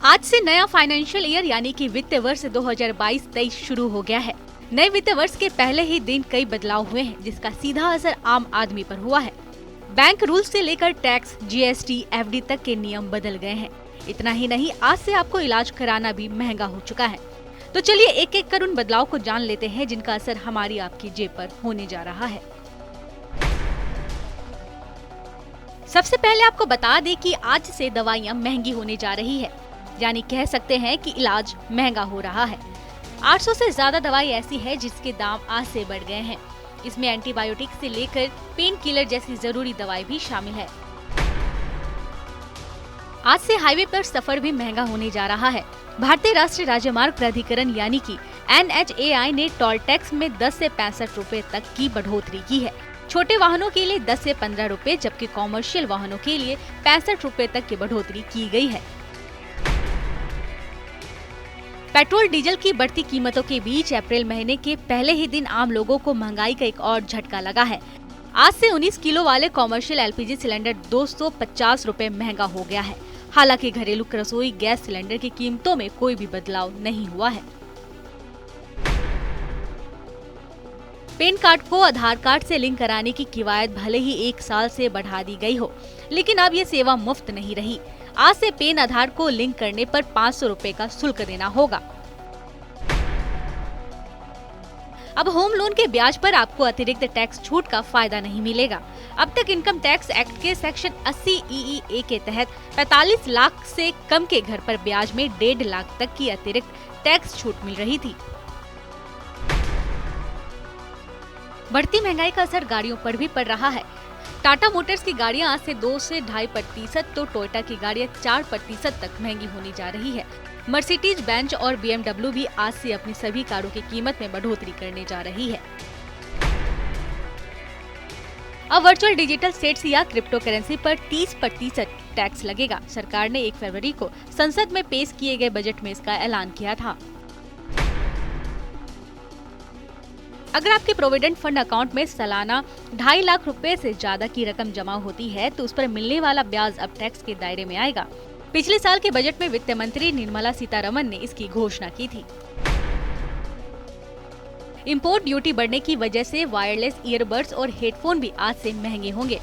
आज से नया फाइनेंशियल ईयर यानी कि वित्तीय वर्ष 2022-23 शुरू हो गया है। नए वित्तीय वर्ष के पहले ही दिन कई बदलाव हुए हैं, जिसका सीधा असर आम आदमी पर हुआ है। बैंक रूल्स से लेकर टैक्स, जीएसटी, एफडी तक के नियम बदल गए हैं। इतना ही नहीं, आज से आपको इलाज कराना भी महंगा हो चुका है। तो चलिए एक एक कर उन बदलाव को जान लेते हैं जिनका असर हमारी आपकी जेब पर होने जा रहा है। सबसे पहले आपको बता दें कि आज से दवाइयाँ महंगी होने जा रही है, यानी कह सकते हैं कि इलाज महंगा हो रहा है। 800 से ज्यादा दवाई ऐसी है जिसके दाम आज से बढ़ गए हैं। इसमें एंटीबायोटिक से लेकर पेन किलर जैसी जरूरी दवाई भी शामिल है। आज से हाईवे पर सफर भी महंगा होने जा रहा है। भारतीय राष्ट्रीय राजमार्ग प्राधिकरण यानी कि NHAI ने टोल टैक्स में 10 से 65 रुपए तक की बढ़ोतरी की है। छोटे वाहनों के लिए 10 से 15 रुपए, जबकि कॉमर्शियल वाहनों के लिए 65 रुपए तक की बढ़ोतरी की गई है। पेट्रोल डीजल की बढ़ती कीमतों के बीच अप्रैल महीने के पहले ही दिन आम लोगों को महंगाई का एक और झटका लगा है। आज से 19 किलो वाले कॉमर्शियल LPG सिलेंडर 250 रुपए महंगा हो गया है। हालांकि घरेलू रसोई गैस सिलेंडर की कीमतों में कोई भी बदलाव नहीं हुआ है। पैन कार्ड को आधार कार्ड से लिंक कराने की किवायत भले ही 1 साल से बढ़ा दी गई हो, लेकिन अब ये सेवा मुफ्त नहीं रही। आज से पैन आधार को लिंक करने पर 500 रुपए का शुल्क देना होगा। अब होम लोन के ब्याज पर आपको अतिरिक्त टैक्स छूट का फायदा नहीं मिलेगा। अब तक इनकम टैक्स एक्ट के सेक्शन 80 EEA के तहत 45 लाख से कम के घर पर ब्याज में 1.5 लाख तक की अतिरिक्त टैक्स छूट मिल रही थी। बढ़ती महंगाई का असर गाड़ियों पर भी पड़ रहा है। टाटा मोटर्स की गाड़ियां आज से 2 से 2.5%, तो टोयोटा की गाड़ियां 4% तक महंगी होने जा रही है। मर्सिडीज बेंज और BMW भी आज से अपनी सभी कारों की कीमत में बढ़ोतरी करने जा रही है। अब वर्चुअल डिजिटल सेट्स या क्रिप्टो करेंसी पर 30% टैक्स लगेगा। सरकार ने 1 फरवरी को संसद में पेश किए गए बजट में इसका ऐलान किया था। अगर आपके प्रोविडेंट फंड अकाउंट में सालाना 2.5 लाख रुपए से ज्यादा की रकम जमा होती है, तो उस पर मिलने वाला ब्याज अब टैक्स के दायरे में आएगा। पिछले साल के बजट में वित्त मंत्री निर्मला सीतारमण ने इसकी घोषणा की थी। इंपोर्ट ड्यूटी बढ़ने की वजह से वायरलेस ईयरबड्स और हेडफोन भी आज से महंगे होंगे।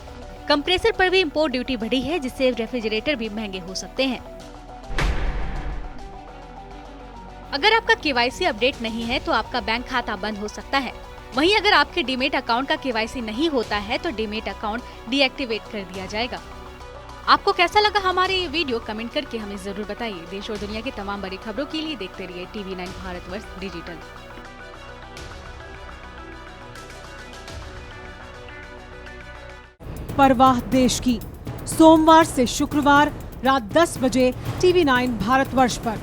कंप्रेसर पर भी इंपोर्ट ड्यूटी बढ़ी है, जिससे रेफ्रिजरेटर भी महंगे हो सकते हैं। अगर आपका KYC अपडेट नहीं है तो आपका बैंक खाता बंद हो सकता है। वहीं अगर आपके डीमेट अकाउंट का KYC नहीं होता है तो डीमेट अकाउंट डीएक्टिवेट कर दिया जाएगा। आपको कैसा लगा हमारे ये वीडियो, कमेंट करके हमें जरूर बताइए। देश और दुनिया की तमाम बड़ी खबरों के लिए देखते रहिए TV9 भारतवर्ष डिजिटल। परवाह देश की, सोमवार से शुक्रवार रात 10 बजे TV9 भारतवर्ष पर।